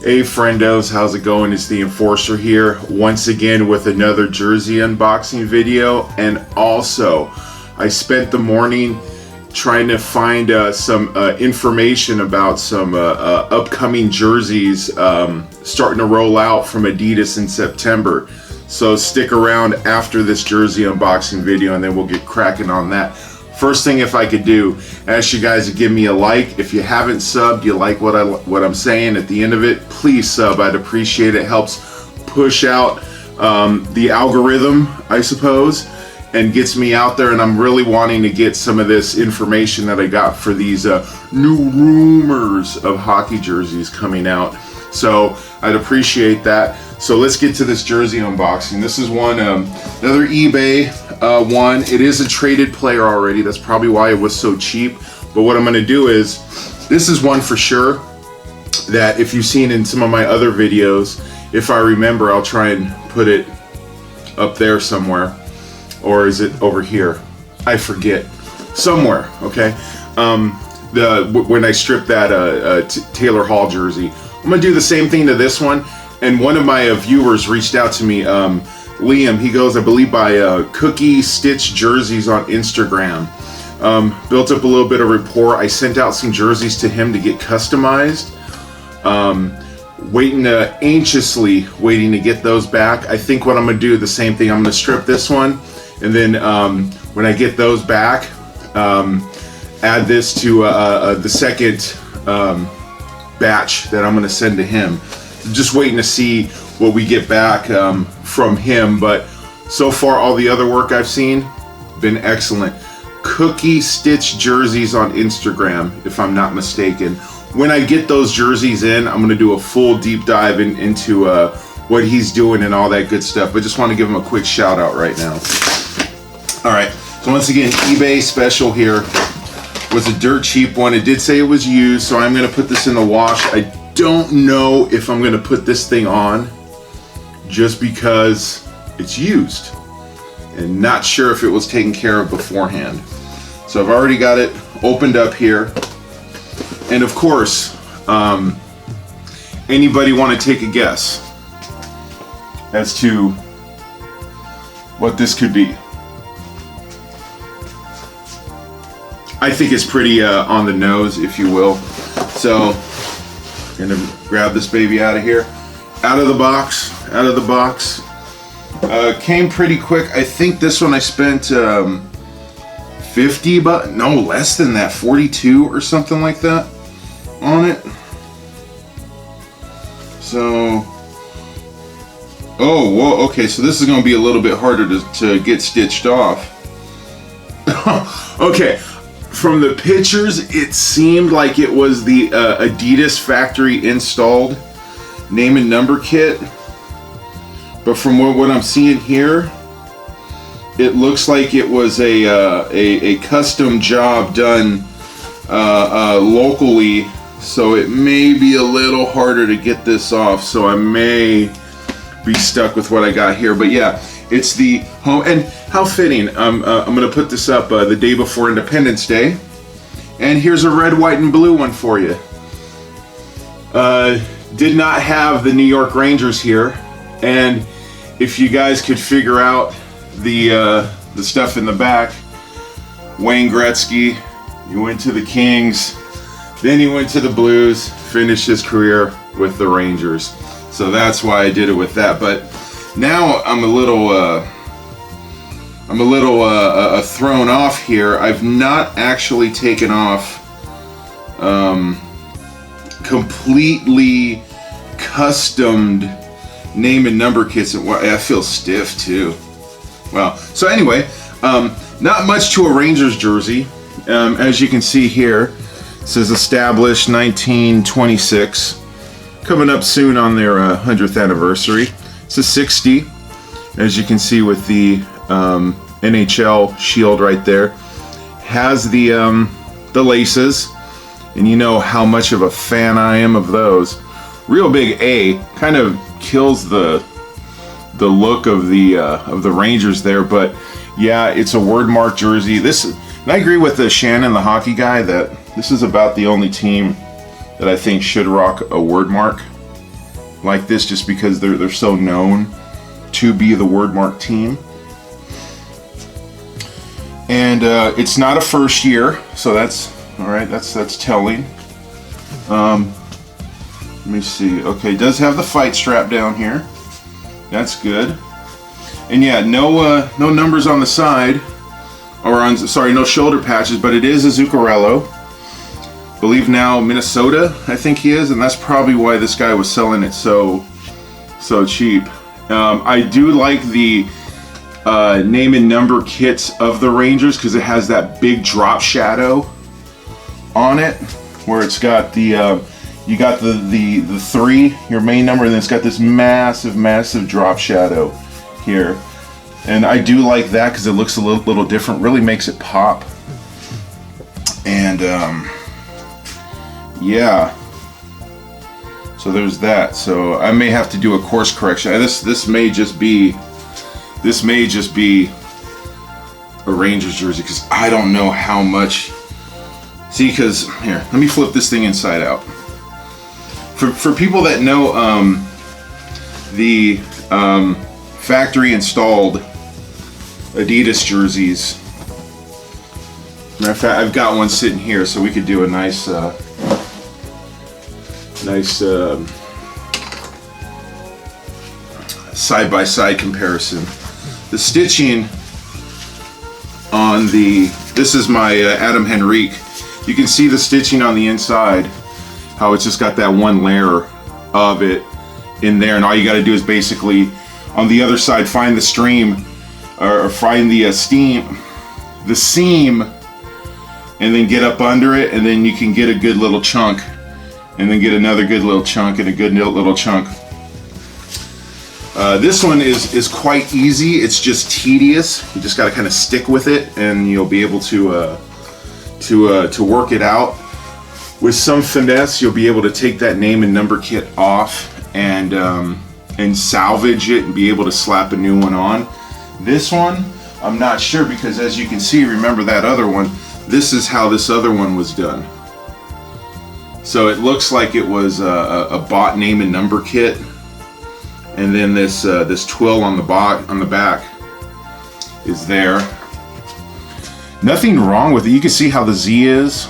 Hey friendos, how's it going? It's the Enforcer here once again with another jersey unboxing video. And also I spent the morning trying to find some information about some upcoming jerseys starting to roll out from Adidas in September. So stick around after this jersey unboxing video and then we'll get cracking on that. First thing, if I could do, ask you guys to give me a like. If you haven't subbed, you like what I'm saying at the end of it, please sub. I'd appreciate it. It helps push out the algorithm, I suppose, and gets me out there. And I'm really wanting to get some of this information that I got for these new rumors of hockey jerseys coming out. So I'd appreciate that. So let's get to this jersey unboxing. This is one, another eBay one. It is a traded player already. That's probably why it was so cheap. But what I'm gonna do is, this is one for sure that if you've seen in some of my other videos, if I remember, I'll try and put it up there somewhere. Or is it over here? I forget. Somewhere, okay? When I stripped that Taylor Hall jersey. I'm gonna do the same thing to this one. And one of my viewers reached out to me, Liam. He goes, I believe, by Cookie Stitch Jerseys on Instagram. Built up a little bit of rapport. I sent out some jerseys to him to get customized. Anxiously waiting to get those back. I think what I'm gonna do, the same thing. I'm gonna strip this one, and then when I get those back, add this to the second batch that I'm gonna send to him. Just waiting to see what we get back from him, but so far all the other work I've seen been excellent. Cookie Stitch Jerseys on Instagram, if I'm not mistaken. When I get those jerseys in, I'm gonna do a full deep dive into what he's doing and all that good stuff, but just want to give him a quick shout out right now. All right, so once again, eBay special here. Was a dirt cheap one. It did say it was used, so I'm gonna put this in the wash. I don't know if I'm gonna put this thing on just because it's used and not sure if it was taken care of beforehand. So I've already got it opened up here, and of course, anybody want to take a guess as to what this could be? I think it's pretty on the nose, if you will. So I'm gonna grab this baby out of here, out of the box. Came pretty quick. I think this one I spent 50, but no, less than that, 42 or something like that on it. So, oh, whoa, okay, so this is gonna be a little bit harder to get stitched off. Okay. From the pictures, it seemed like it was the Adidas factory installed name and number kit. But from what I'm seeing here, it looks like it was a custom job done locally. So it may be a little harder to get this off. So I may be stuck with what I got here. But yeah, it's the home, and how fitting. I'm gonna put this up the day before Independence Day, and here's a red, white, and blue one for you. Did not have the New York Rangers here, and if you guys could figure out the stuff in the back, Wayne Gretzky, he went to the Kings, then he went to the Blues, finished his career with the Rangers. So that's why I did it with that. But now I'm a little thrown off here. I've not actually taken off completely customed name and number kits. I feel stiff too. Well, so anyway, not much to a Rangers jersey. As you can see here, it says established 1926. Coming up soon on their 100th anniversary. It's a 60, as you can see with the NHL shield right there. Has the laces, and you know how much of a fan I am of those. Real big A, kind of kills the look of the Rangers there, but yeah, it's a word mark jersey. And I agree with Shannon, the hockey guy, that this is about the only team that I think should rock a word mark. like this just because they're so known to be the word mark team. And it's not a first year, so that's all right. That's telling. Let me see. Okay, it does have the fight strap down here. That's good. And yeah, no numbers on the side, or on, sorry, no shoulder patches, but it is a Zuccarello. Believe now Minnesota, I think he is, and that's probably why this guy was selling it so cheap. I do like the name and number kits of the Rangers because it has that big drop shadow on it, where it's got the you got the 3, your main number, and then it's got this massive drop shadow here. And I do like that because it looks a little different, really makes it pop. And yeah, so there's that. So I may have to do a course correction. This may just be a Rangers jersey because I don't know how much. See, because here, let me flip this thing inside out. For people that know the factory installed Adidas jerseys. Matter of fact, I've got one sitting here, so we could do a nice side-by-side comparison. The stitching on this is my Adam Henrique. You can see the stitching on the inside, how it's just got that one layer of it in there, and all you got to do is basically on the other side find the stream or find the seam, and then get up under it, and then you can get a good little chunk, and then get another good little chunk and a good little chunk. This one is quite easy. It's just tedious. You just got to kind of stick with it, and you'll be able to work it out. With some finesse, you'll be able to take that name and number kit off and salvage it and be able to slap a new one on. This one, I'm not sure, because as you can see, remember that other one, this is how this other one was done. So it looks like it was a bought name and number kit, and then this twill on the back is there. Nothing wrong with it. You can see how the Z is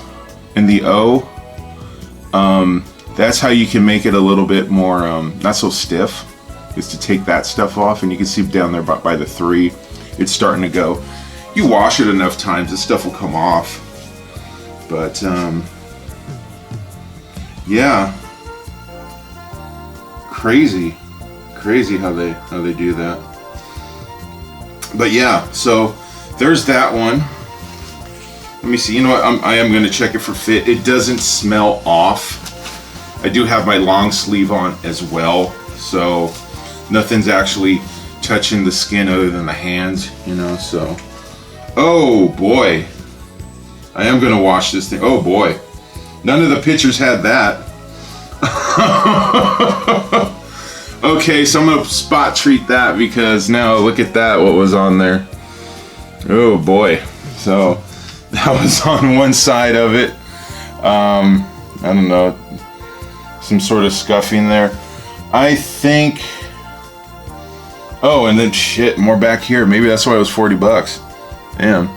and the O. That's how you can make it a little bit more not so stiff, is to take that stuff off, and you can see down there by the 3, it's starting to go. You wash it enough times, this stuff will come off. But yeah, crazy how they do that. But yeah, so there's that one. Let me see. You know what? I am going to check it for fit. It doesn't smell off. I do have my long sleeve on as well, so nothing's actually touching the skin other than the hands, you know. So, oh boy, I am going to wash this thing. Oh boy, none of the pictures had that. Okay, so I'm going to spot treat that, because now look at that, what was on there. Oh boy. So that was on one side of it. I don't know, some sort of scuffing there. I think, oh, and then shit, more back here. Maybe that's why it was 40 bucks. Damn.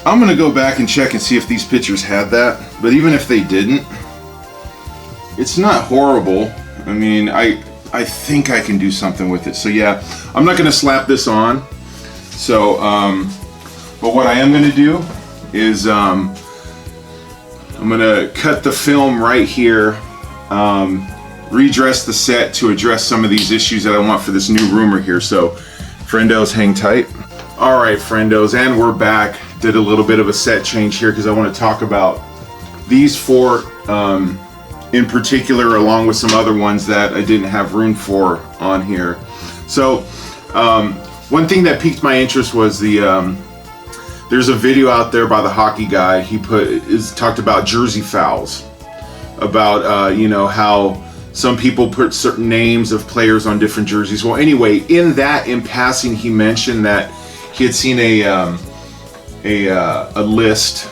I'm gonna go back and check and see if these pictures had that, but even if they didn't, it's not horrible. I mean, I think I can do something with it. So yeah, I'm not gonna slap this on. So, but what I am gonna do is I'm gonna cut the film right here, redress the set to address some of these issues that I want for this new rumor here. So, friendos, hang tight. All right, friendos, and we're back. Did a little bit of a set change here because I want to talk about these 4 in particular, along with some other ones that I didn't have room for on here. So, one thing that piqued my interest was there's a video out there by the hockey guy. He talked about jersey fouls, about you know, how some people put certain names of players on different jerseys. Well, anyway, in passing, he mentioned that he had seen a list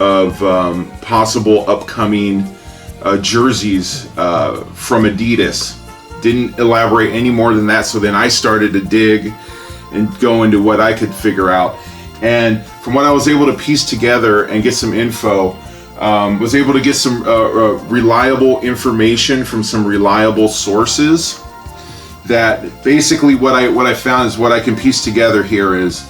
of possible upcoming jerseys from Adidas. Didn't elaborate any more than that, so then I started to dig and go into what I could figure out. And from what I was able to piece together and get some info, was able to get some reliable information from some reliable sources. That basically what I found is what I can piece together here is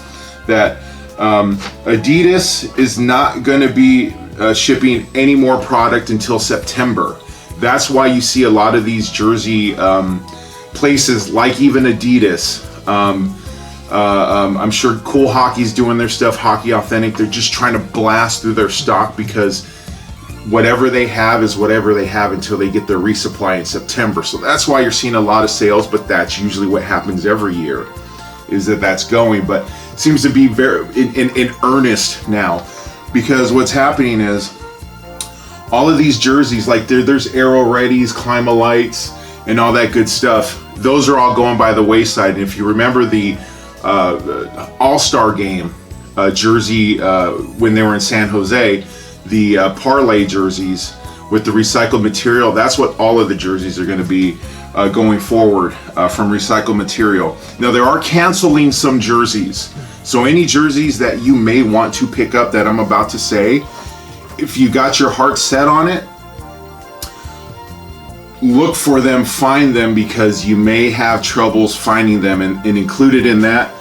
that Adidas is not going to be shipping any more product until September. That's why you see a lot of these jersey places like even Adidas. I'm sure Cool Hockey's doing their stuff, Hockey Authentic. They're just trying to blast through their stock because whatever they have is whatever they have until they get their resupply in September. So that's why you're seeing a lot of sales, but that's usually what happens every year, is that's going. But it seems to be very in earnest now, because what's happening is all of these jerseys, like there's Aero Readies, Clima-Lites, and all that good stuff. Those are all going by the wayside. And if you remember the All-Star game jersey when they were in San Jose, the parlay jerseys with the recycled material, that's what all of the jerseys are going to be going forward from recycled material. Now they are canceling some jerseys, so any jerseys that you may want to pick up that I'm about to say, if you got your heart set on it, look for them, find them, because you may have troubles finding them. And included in that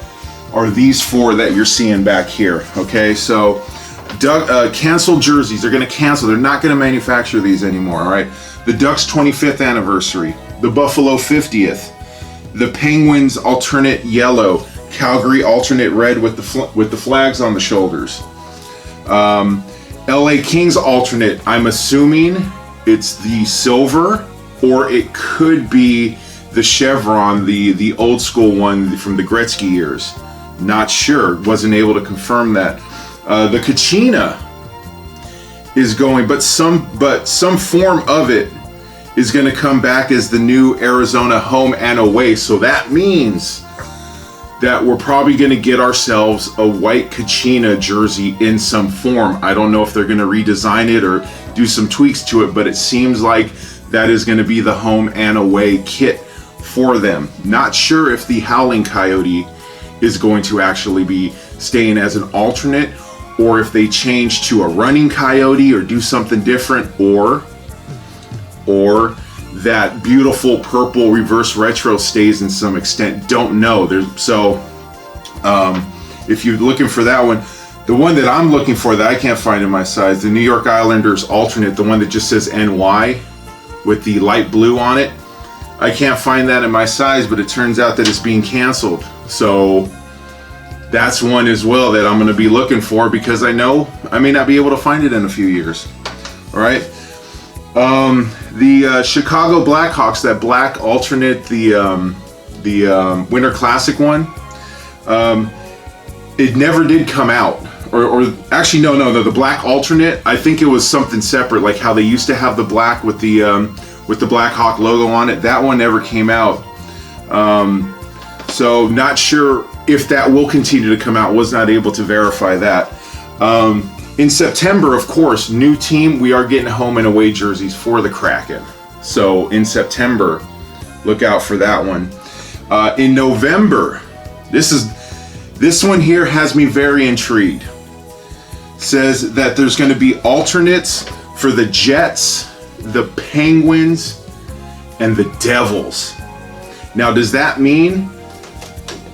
are these four that you're seeing back here. Okay, so canceled jerseys. They're going to cancel. They're not going to manufacture these anymore. All right, the Ducks 25th anniversary, the Buffalo 50th, the Penguins alternate yellow, Calgary alternate red with the flags on the shoulders, LA Kings alternate. I'm assuming it's the silver, or it could be the chevron, the old school one from the Gretzky years. Not sure. Wasn't able to confirm that. The Kachina is going, but some form of it is going to come back as the new Arizona home and away. So that means that we're probably going to get ourselves a white Kachina jersey in some form. I don't know if they're going to redesign it or do some tweaks to it, but it seems like that is going to be the home and away kit for them. Not sure if the Howling Coyote is going to actually be staying as an alternate, or if they change to a running Coyote or do something different, or that beautiful purple reverse retro stays in some extent. Don't know. If you're looking for that one, the one that I'm looking for that I can't find in my size, the New York Islanders alternate, the one that just says NY with the light blue on it, I can't find that in my size, but it turns out that it's being canceled. So that's one as well that I'm going to be looking for, because I know I may not be able to find it in a few years. All right. The Chicago Blackhawks, that black alternate, the Winter Classic one, it never did come out. Or actually, no, the black alternate, I think it was something separate, like how they used to have the black with the Blackhawk logo on it. That one never came out. So not sure if that will continue to come out. Was not able to verify that. In September, of course, new team, we are getting home and away jerseys for the Kraken. So in September, look out for that one. In November, this one here has me very intrigued. Says that there's going to be alternates for the Jets, the Penguins, and the Devils. Now, does that mean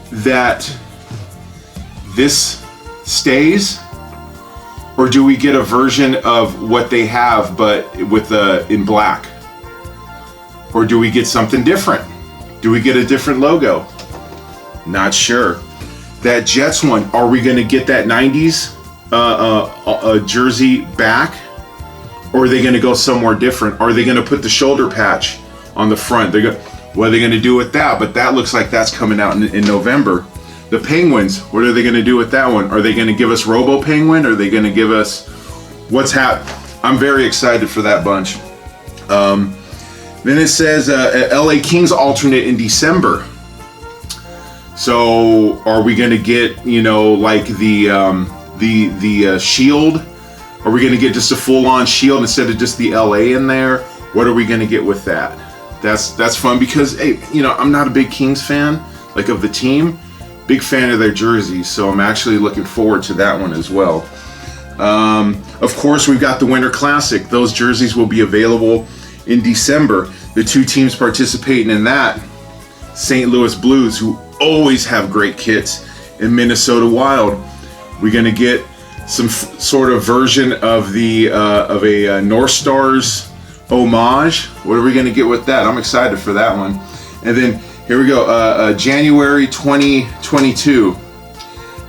that this stays, or do we get a version of what they have but with in black? Or do we get something different? Do we get a different logo? Not sure. That Jets one, are we going to get that 90s jersey back, or are they going to go somewhere different? Are they going to put the shoulder patch on the front? What are they going to do with that? But that looks like that's coming out in November. The Penguins, what are they going to do with that one? Are they going to give us Robo Penguin? Or are they going to give us what's happening? I'm very excited for that bunch. Then it says LA Kings alternate in December. So are we going to get, like the shield Are we going to get just a full-on shield instead of just the LA in there? What are we going to get with that? That's fun because, hey, you know, I'm not a big Kings fan, like of the team. Big fan of their jerseys, so I'm actually looking forward to that one as well. Of course, we've got the Winter Classic. Those jerseys will be available in December. The two teams participating in that, St. Louis Blues, who always have great kits, and Minnesota Wild. We're going to get some sort of version of the of a North Stars homage. What are we going to get with that? I'm excited for that one. And then here we go. January 2022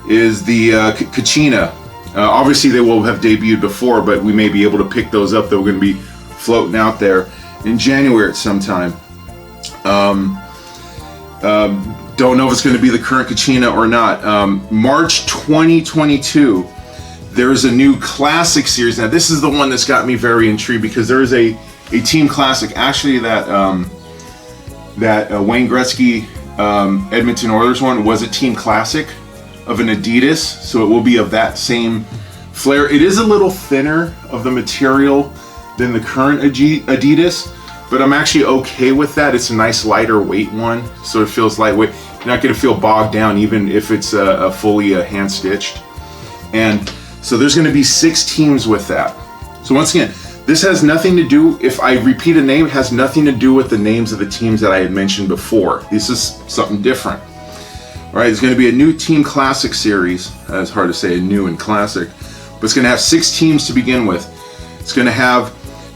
is the Kachina. Obviously, they will have debuted before, but we may be able to pick those up that we're going to be floating out there in January at some time. Don't know if it's going to be the current Kachina or not. March 2022, there's a new classic series. Now, this is the one that's got me very intrigued because there is a team classic, actually, that Wayne Gretzky Edmonton Oilers one was a team classic of an Adidas, so it will be of that same flair. It is a little thinner of the material than the current Adidas, but I'm actually okay with that. It's a nice lighter weight one, so it feels lightweight. You're not going to feel bogged down even if it's a fully hand stitched. And so there's going to be 6 teams with that. So once again, this has nothing to do, if I repeat a name, it has nothing to do with the names of the teams that I had mentioned before. This is something different. All right, there's going to be a new Team Classic series. That's hard to say, new and classic. But it's going to have 6 teams to begin with. It's going to have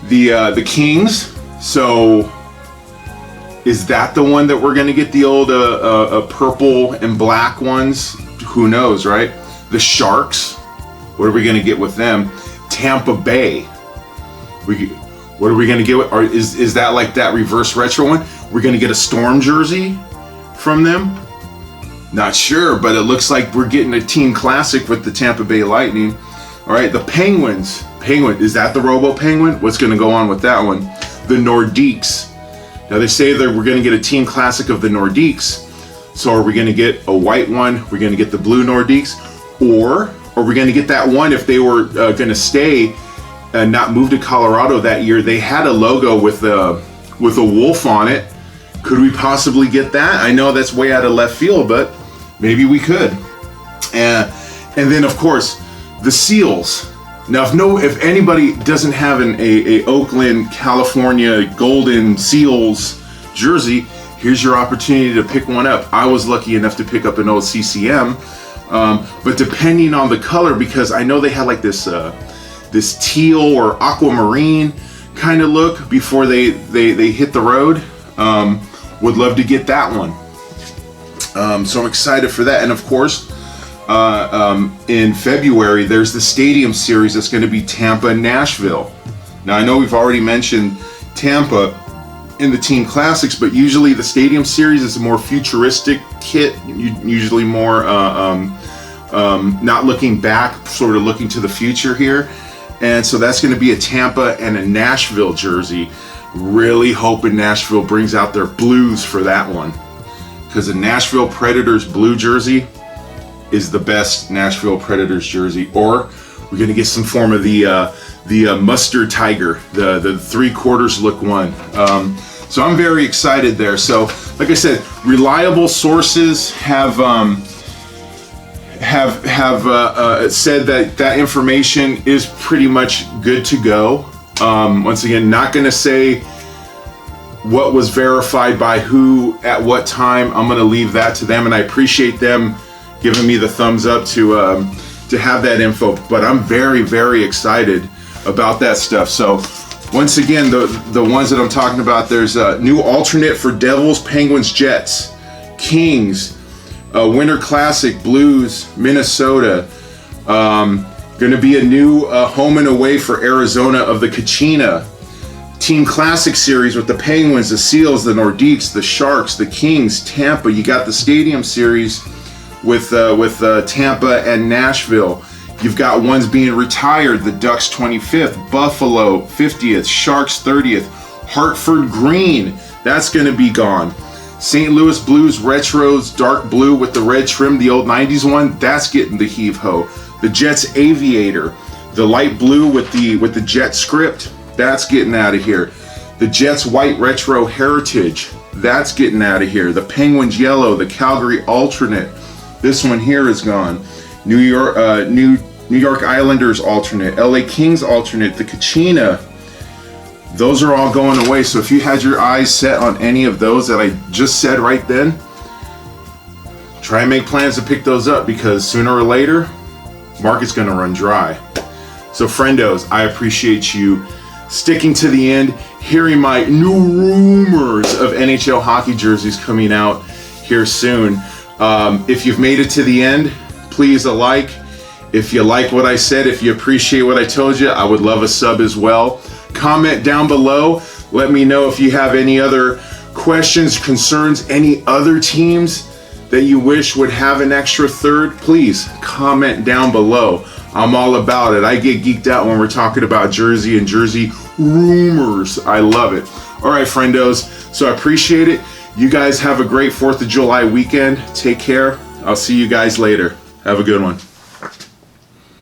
the Kings. So is that the one that we're going to get, the old purple and black ones? Who knows, right? The Sharks. What are we going to get with them? Tampa Bay. What are we going to get with? Or is that like that reverse retro one? We're going to get a Storm jersey from them? Not sure, but it looks like we're getting a team classic with the Tampa Bay Lightning. All right, the Penguins. Is that the Robo Penguin? What's going to go on with that one? The Nordiques. Now they say that we're going to get a team classic of the Nordiques. So are we going to get a white one? We're going to get the blue Nordiques? Or are we going to get that one if they were going to stay and not move to Colorado that year? They had a logo with a wolf on it. Could we possibly get that? I know that's way out of left field, but maybe we could. And then, of course, the Seals. Now, if anybody doesn't have a Oakland, California Golden Seals jersey, here's your opportunity to pick one up. I was lucky enough to pick up an old CCM, but depending on the color, because I know they had like this teal or aquamarine kind of look before they hit the road. Would love to get that one. So I'm excited for that. And of course, in February, there's the Stadium Series that's going to be Tampa and Nashville. Now, I know we've already mentioned Tampa in the Team Classics, but usually the Stadium Series is a more futuristic kit, usually more not looking back, sort of looking to the future here. And so that's going to be a Tampa and a Nashville jersey. Really hoping Nashville brings out their blues for that one, because the Nashville Predators blue jersey is the best Nashville Predators jersey. Or we're going to get some form of the mustard tiger, the 3/4 look one. So I'm very excited there. So like I said, reliable sources have said that information is pretty much good to go. Once again, not going to say what was verified by who at what time. I'm going to leave that to them, and I appreciate them giving me the thumbs up to have that info. But I'm very, very excited about that stuff. So once again, the ones that I'm talking about, there's a new alternate for Devils, Penguins, Jets, Kings, Winter Classic, Blues, Minnesota. Going to be a new home and away for Arizona of the Kachina. Team Classic Series with the Penguins, the Seals, the Nordiques, the Sharks, the Kings, Tampa. You got the Stadium Series with Tampa and Nashville. You've got ones being retired, the Ducks 25th, Buffalo 50th, Sharks 30th, Hartford Green, that's going to be gone. St. Louis Blues Retros, dark blue with the red trim, the old 90s one, that's getting the heave-ho. The Jets Aviator, The light blue with the Jet script, that's getting out of here. The Jets white retro heritage, that's getting out of here. The Penguins yellow, the Calgary alternate, this one here is gone. New York Islanders alternate, LA Kings alternate, the Kachina, those are all going away. So if you had your eyes set on any of those that I just said right then, try and make plans to pick those up, because sooner or later, market's gonna run dry. So friendos, I appreciate you sticking to the end, hearing my new rumors of NHL hockey jerseys coming out here soon. If you've made it to the end, please a like. If you like what I said, if you appreciate what I told you, I would love a sub as well. Comment down below. Let me know if you have any other questions, concerns, any other teams that you wish would have an extra third. Please comment down below. I'm all about it. I get geeked out when we're talking about jersey and jersey rumors. I love it. All right, friendos. So I appreciate it. You guys have a great 4th of July weekend. Take care. I'll see you guys later. Have a good one.